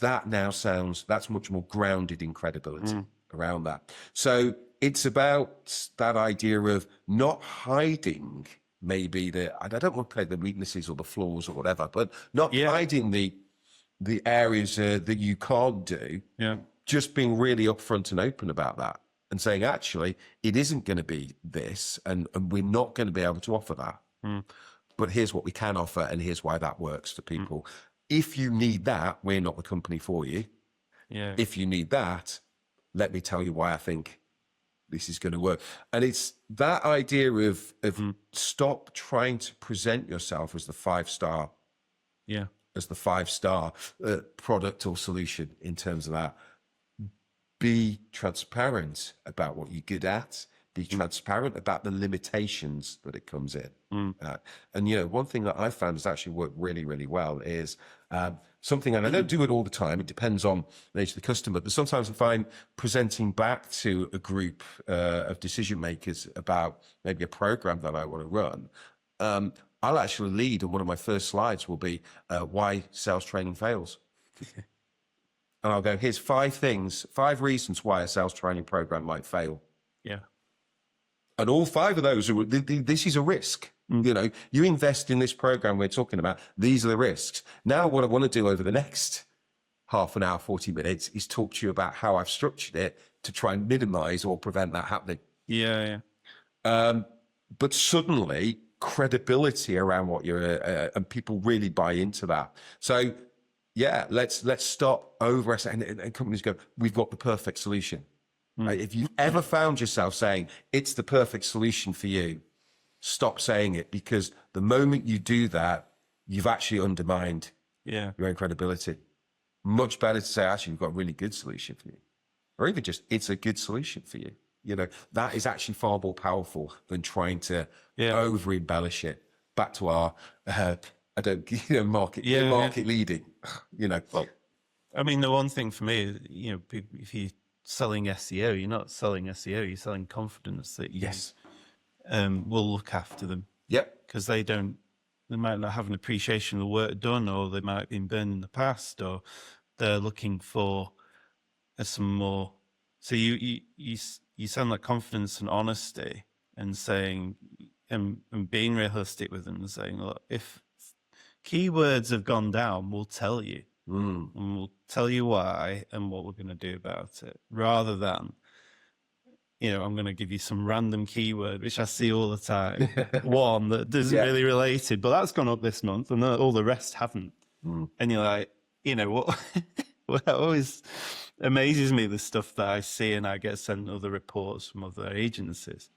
that's much more grounded in credibility around that. So it's about that idea of not hiding maybe I don't want to play the weaknesses or the flaws or whatever, but not hiding the areas that you can't do. Yeah. Just being really upfront and open about that and saying, actually, it isn't going to be this, and we're not going to be able to offer that. But here's what we can offer, and here's why that works for people. If you need that, we're not the company for you. Yeah. If you need that, let me tell you why I think this is going to work. And it's that idea of stop trying to present yourself as the 5-star, as the 5-star product or solution in terms of that. Be transparent about what you're good at. Be transparent about the limitations that it comes in. And, one thing that I found has actually worked really, really well is something, and I don't do it all the time, it depends on the nature of the customer, but sometimes if I'm presenting back to a group of decision makers about maybe a program that I want to run, I'll actually lead, and one of my first slides will be why sales training fails. And I'll go, here's 5 reasons why a sales training program might fail. Yeah. And all 5 of those this is a risk. You invest in this program we're talking about, these are the risks. Now, what I want to do over the next half an hour, 40 minutes is talk to you about how I've structured it to try and minimize or prevent that happening. Yeah. But suddenly credibility around what you're, and people really buy into that. So yeah, let's stop overestimating, and companies go, we've got the perfect solution. Right? If you've ever found yourself saying it's the perfect solution for you, stop saying it, because the moment you do that, you've actually undermined your own credibility. Much better to say, actually, we've got a really good solution for you. Or even just, it's a good solution for you. That is actually far more powerful than trying to over embellish it. Back to our, market leading, Well, I mean, the one thing for me is, if you're selling SEO, you're not selling SEO, you're selling confidence that you will look after them. Yep. Because they might not have an appreciation of the work done, or they might have been burned in the past, or they're looking for some more. So you sound like confidence and honesty, and saying, and being realistic with them and saying, look, if keywords have gone down, we'll tell you. And we'll tell you why and what we're going to do about it, rather than, I'm going to give you some random keyword, which I see all the time. One that doesn't really relate it, but that's gone up this month and all the rest haven't. And you're like, what, what always amazes me, the stuff that I see and I get sent other reports from other agencies.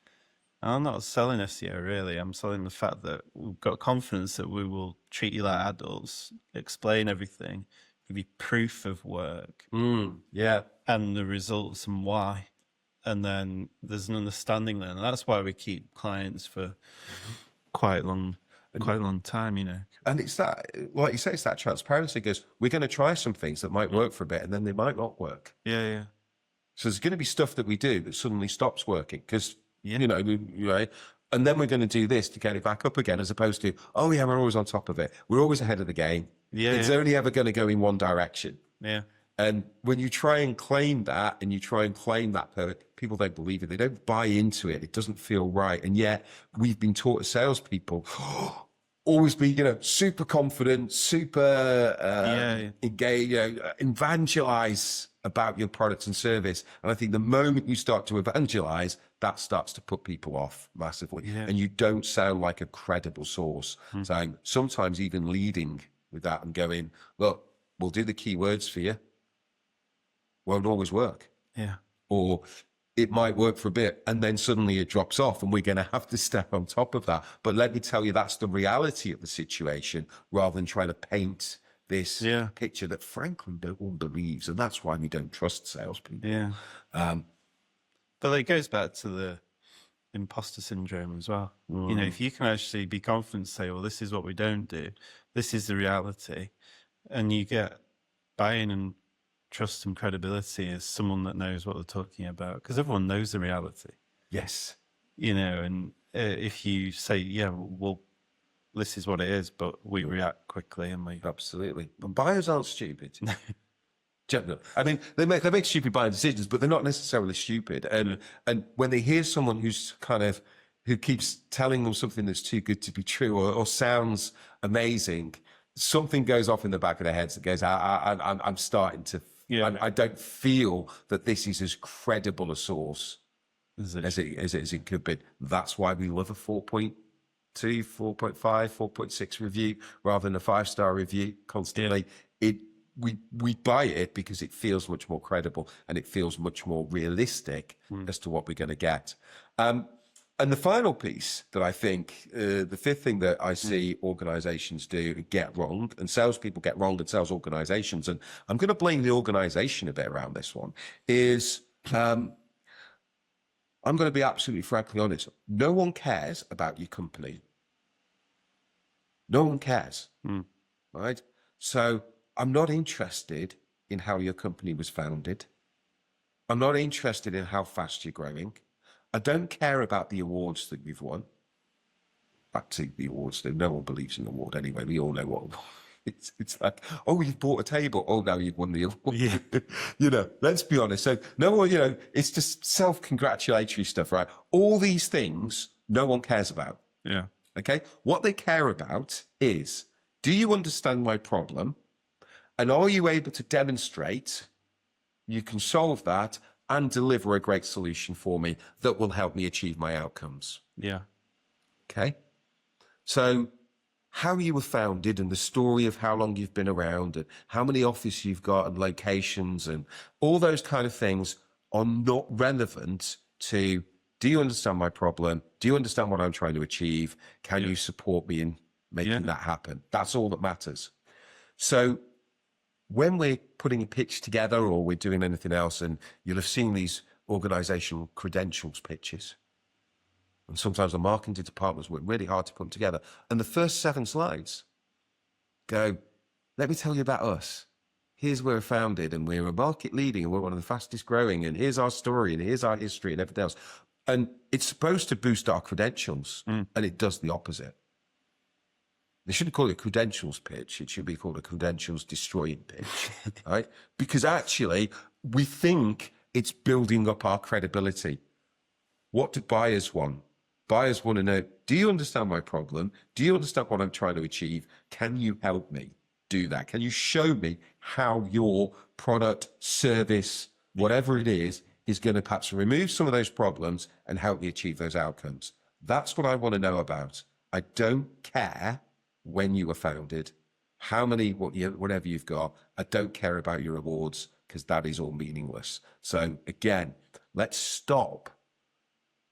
I'm not selling SEO really. I'm selling the fact that we've got confidence that we will treat you like adults, explain everything, give you proof of work, and the results and why. And then there's an understanding there. And that's why we keep clients for quite a long time, And it's that, like you say, it's that transparency, because we're going to try some things that might work for a bit and then they might not work. Yeah. So there's going to be stuff that we do that suddenly stops working because, and then we're going to do this to get it back up again, as opposed to, oh yeah, we're always on top of it. We're always ahead of the game. It's only ever going to go in one direction. Yeah. And when you try and claim that, people don't believe it. They don't buy into it. It doesn't feel right. And yet we've been taught as salespeople, always be, super confident, super engaged, evangelize about your product and service. And I think the moment you start to evangelize, that starts to put people off massively. And you don't sound like a credible source. So sometimes even leading with that and going, look, we'll do the keywords for you. Won't always work. Yeah. Or it might work for a bit and then suddenly it drops off and we're going to have to step on top of that. But let me tell you, that's the reality of the situation, rather than trying to paint this picture that frankly no one believes. And that's why we don't trust salespeople. Yeah. But it goes back to the imposter syndrome as well. If you can actually be confident, say, well, this is what we don't do, this is the reality, and you get buy-in and trust and credibility as someone that knows what they're talking about, because everyone knows the reality. Yes. And if you say, well, this is what it is, but we react quickly and we... Absolutely. And buyers aren't stupid. I mean, they make stupid buying decisions, but they're not necessarily stupid. And when they hear someone who keeps telling them something that's too good to be true or sounds amazing, something goes off in the back of their heads that goes, I'm starting to... I don't feel that this is as credible a source as it could be. That's why we love a 4.2, 4.5, 4.6 review rather than a 5-star review constantly. We buy it because it feels much more credible and it feels much more realistic as to what we're going to get. And the final piece that I think, the fifth thing that I see organizations get wrong, and salespeople get wrong, and sales organizations, and I'm going to blame the organization a bit around this one, is I'm going to be absolutely frankly honest. No one cares about your company. No one cares, right? So I'm not interested in how your company was founded. I'm not interested in how fast you're growing. I don't care about the awards that you've won. Back to the awards, no one believes in the award anyway. We all know what it's like. Oh, you've bought a table. Oh, now you've won the award. Yeah. Let's be honest. So no one, it's just self-congratulatory stuff, right? All these things no one cares about. Yeah. Okay. What they care about is, do you understand my problem? And are you able to demonstrate you can solve that and deliver a great solution for me that will help me achieve my outcomes? Yeah. Okay. So how you were founded and the story of how long you've been around and how many offices you've got and locations and all those kind of things are not relevant to, do you understand my problem? Do you understand what I'm trying to achieve? Can you support me in making that happen? That's all that matters. So when we're putting a pitch together or we're doing anything else, and you'll have seen these organizational credentials pitches, and sometimes the marketing departments work really hard to put them together. And the first 7 slides go, let me tell you about us. Here's where we're founded and we're a market leading and we're one of the fastest growing. And here's our story and here's our history and everything else. And it's supposed to boost our credentials and it does the opposite. They shouldn't call it a credentials pitch. It should be called a credentials destroying pitch, right? Because actually we think it's building up our credibility. What do buyers want? Buyers want to know, do you understand my problem? Do you understand what I'm trying to achieve? Can you help me do that? Can you show me how your product, service, whatever it is going to perhaps remove some of those problems and help me achieve those outcomes? That's what I want to know about. I don't care when you were founded, how many, whatever you've got. I don't care about your awards, because that is all meaningless. So again, let's stop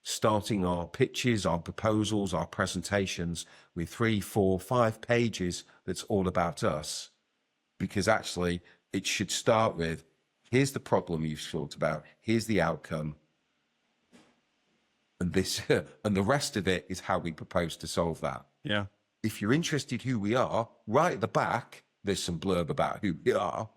starting our pitches, our proposals, our presentations with 3, 4, 5 pages that's all about us, because actually it should start with, here's the problem you've thought about, here's the outcome, and this, and the rest of it is how we propose to solve that. Yeah. If you're interested who we are, right at the back, there's some blurb about who we are.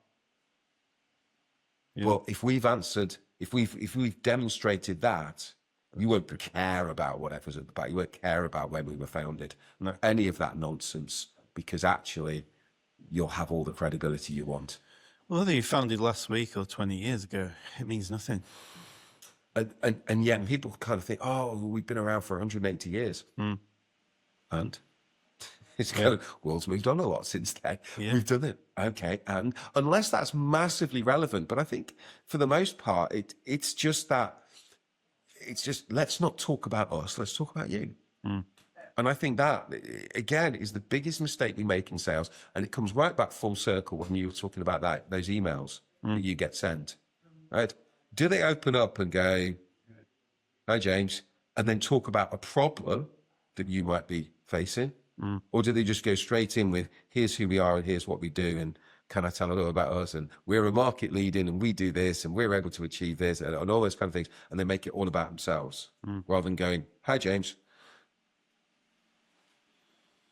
Yeah. Well, if we've answered, if we've demonstrated that, you won't care about whatever's at the back. You won't care about when we were founded. No. Any of that nonsense, because actually you'll have all the credibility you want. Well, whether you founded last week or 20 years ago, it means nothing. And yet people kind of think, oh, we've been around for 180 years. And it's kind of, world's moved on a lot since then. Yeah. We've done it. Okay. And unless that's massively relevant, but I think for the most part, it's just that, it's just, let's not talk about us. Let's talk about you. And I think that, again, is the biggest mistake we make in sales. And it comes right back full circle when you were talking about that, those emails that you get sent, right? Do they open up and go, hi, James, and then talk about a problem that you might be facing? Or do they just go straight in with, here's who we are and here's what we do, and can I tell a little about us, and we're a market leading and we do this and we're able to achieve this, and all those kind of things, and they make it all about themselves rather than going, hi, James,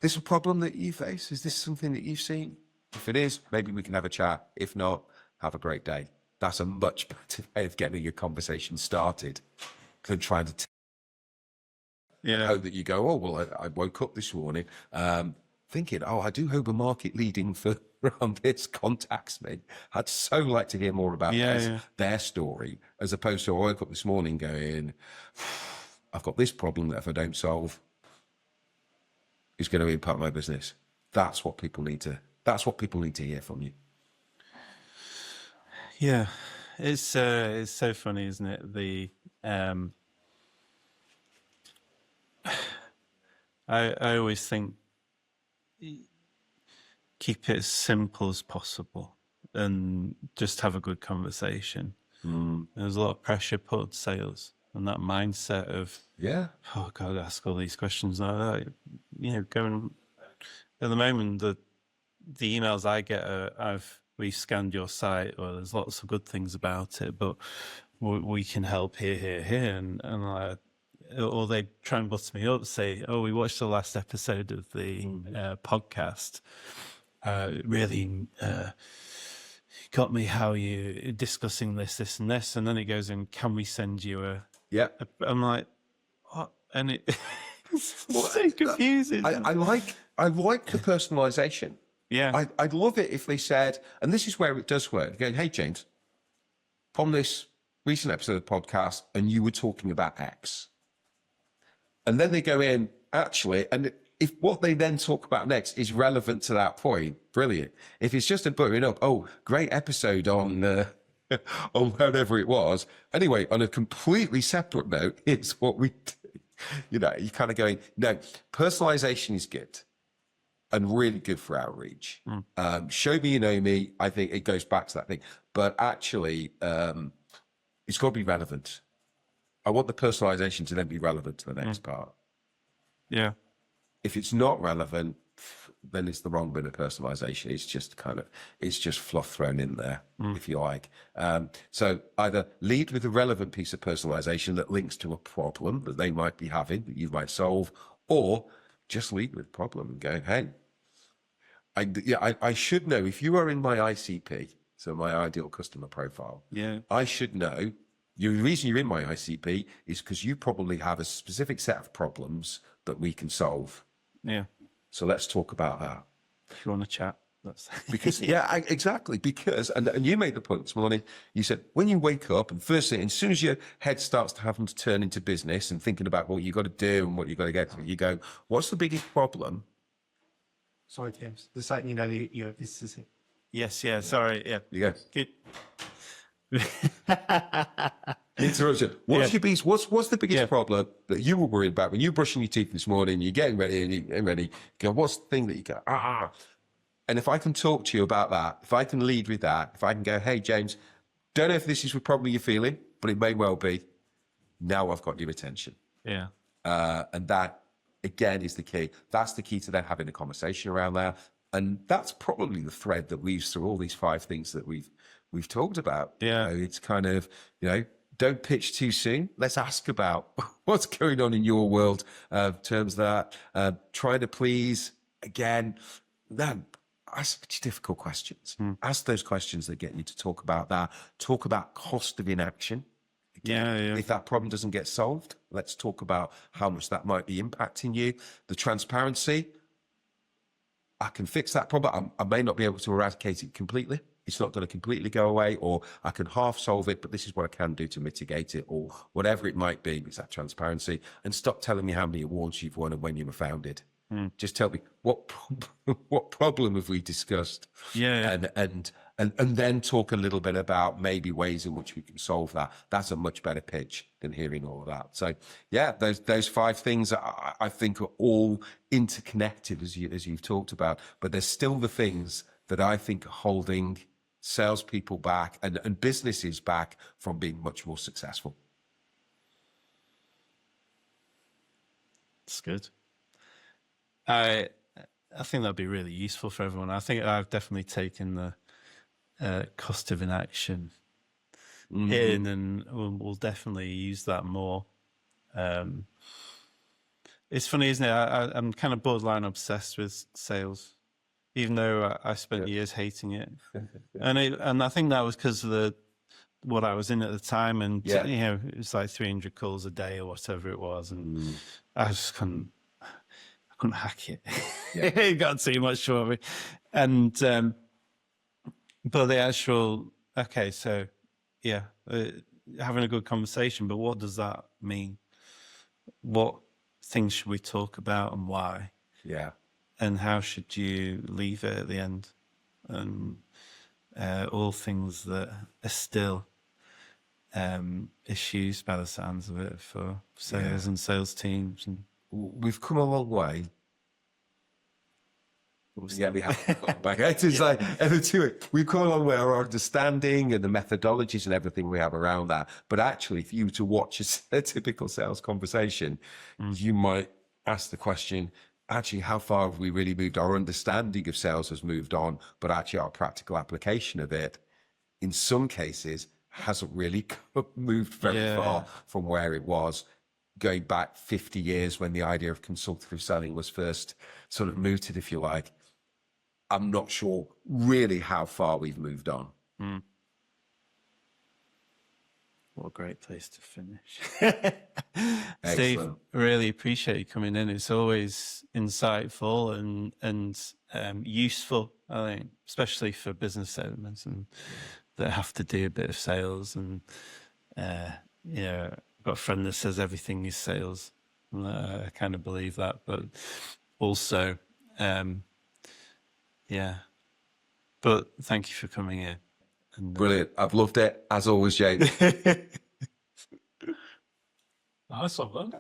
this a problem that you face? Is this something that you've seen? If it is, maybe we can have a chat. If not, have a great day. That's a much better way of getting your conversation started than trying to hope that you go, oh, well, I woke up this morning thinking, oh, I do hope a market leading firm around this contacts me. I'd so like to hear more about their story, as opposed to I woke up this morning going, I've got this problem that if I don't solve, it's going to impact my business. That's what people need to hear from you. Yeah, it's so funny, isn't it? I always think keep it as simple as possible and just have a good conversation. There's a lot of pressure put on sales, and that mindset of oh God, ask all these questions now. Going at the moment, the emails I get are, we've scanned your site, or there's lots of good things about it, but we can help here, and or they try and butter me up, say, oh, we watched the last episode of the podcast. Really got me how you're discussing this and this, and then it goes in, can we send you I'm like, what? And it's so confusing. I like the personalization. Yeah. I'd love it if they said, and this is where it does work, going, hey, James, from this recent episode of the podcast, and you were talking about X. And then they go in, actually, and if what they then talk about next is relevant to that point, brilliant. If it's just a buttering up, oh, great episode on on whatever it was. Anyway, on a completely separate note, it's what we do. You're kind of going, no, personalization is good and really good for outreach. Show me you know me. I think it goes back to that thing. But actually, it's got to be relevant. I want the personalization to then be relevant to the next part. Yeah. If it's not relevant, then it's the wrong bit of personalization. It's just fluff thrown in there, if you like. So either lead with a relevant piece of personalization that links to a problem that they might be having, that you might solve, or just lead with problem and go, hey, I should know if you are in my ICP, so my ideal customer profile. Yeah. I should know. The reason you're in my ICP is because you probably have a specific set of problems that we can solve. Yeah. So let's talk about that. If you want to chat. That's Because exactly. Because and you made the point this morning. You said when you wake up and first thing, as soon as your head starts to having to turn into business and thinking about what you got to do and what you got to get to, you go, "What's the biggest problem?" Sorry, James. Just letting you know that this is it. yes, yeah. Sorry, yeah. You go. Good. Interruption. What's your beast? What's the biggest Yeah. problem that you were worried about when you're brushing your teeth this morning? You're getting ready and you're getting ready. You go, what's the thing that you go? And if I can talk to you about that, if I can lead with that, if I can go, hey James, don't know if this is probably you're feeling, but it may well be. Now I've got your attention. Yeah. And that again is the key. That's the key to then having a conversation around that. And that's probably the thread that weaves through all these 5 things that we've talked about. Yeah. It's kind of, don't pitch too soon. Let's ask about what's going on in your world in terms of that. Trying to please, again, ask difficult questions. Ask those questions that get you to talk about that. Talk about cost of inaction. Yeah. If that problem doesn't get solved, let's talk about how much that might be impacting you. The transparency, I can fix that problem. I may not be able to eradicate it completely. It's not going to completely go away, or I can half solve it, but this is what I can do to mitigate it, or whatever it might be. It's that transparency. And stop telling me how many awards you've won and when you were founded. Just tell me what problem have we discussed? Yeah. And then talk a little bit about maybe ways in which we can solve that. That's a much better pitch than hearing all of that. So yeah, those 5 things I think are all interconnected as you've talked about, but there's still the things that I think are holding salespeople back and businesses back from being much more successful. That's good. I think that'd be really useful for everyone. I think I've definitely taken the cost of inaction in, and we'll definitely use that more. It's funny, isn't it? I'm kind of borderline obsessed with sales, even though I spent years hating it. And I think that was because of what I was in at the time, and it was like 300 calls a day or whatever it was, and I just couldn't hack it. It got too much for me. And but the actual so having a good conversation, but what does that mean? What things should we talk about and why? Yeah. And how should you leave it at the end? And all things that are still issues by the sounds of it for sales and sales teams. And we've come a long way. Yeah, we have. Back. It's like we've come a long way. Our understanding and the methodologies and everything we have around that. But actually, if you were to watch a typical sales conversation, you might ask the question, actually, how far have we really moved? Our understanding of sales has moved on, but actually our practical application of it, in some cases, hasn't really moved very far from where it was going back 50 years when the idea of consultative selling was first sort of mooted, if you like. I'm not sure really how far we've moved on. What a great place to finish. Steve, really appreciate you coming in. It's always insightful and useful, I think, especially for business owners and that have to do a bit of sales. And I've got a friend that says everything is sales. I kind of believe that, but also, but thank you for coming in. And, Brilliant. I've loved it, as always, James. nice one, man.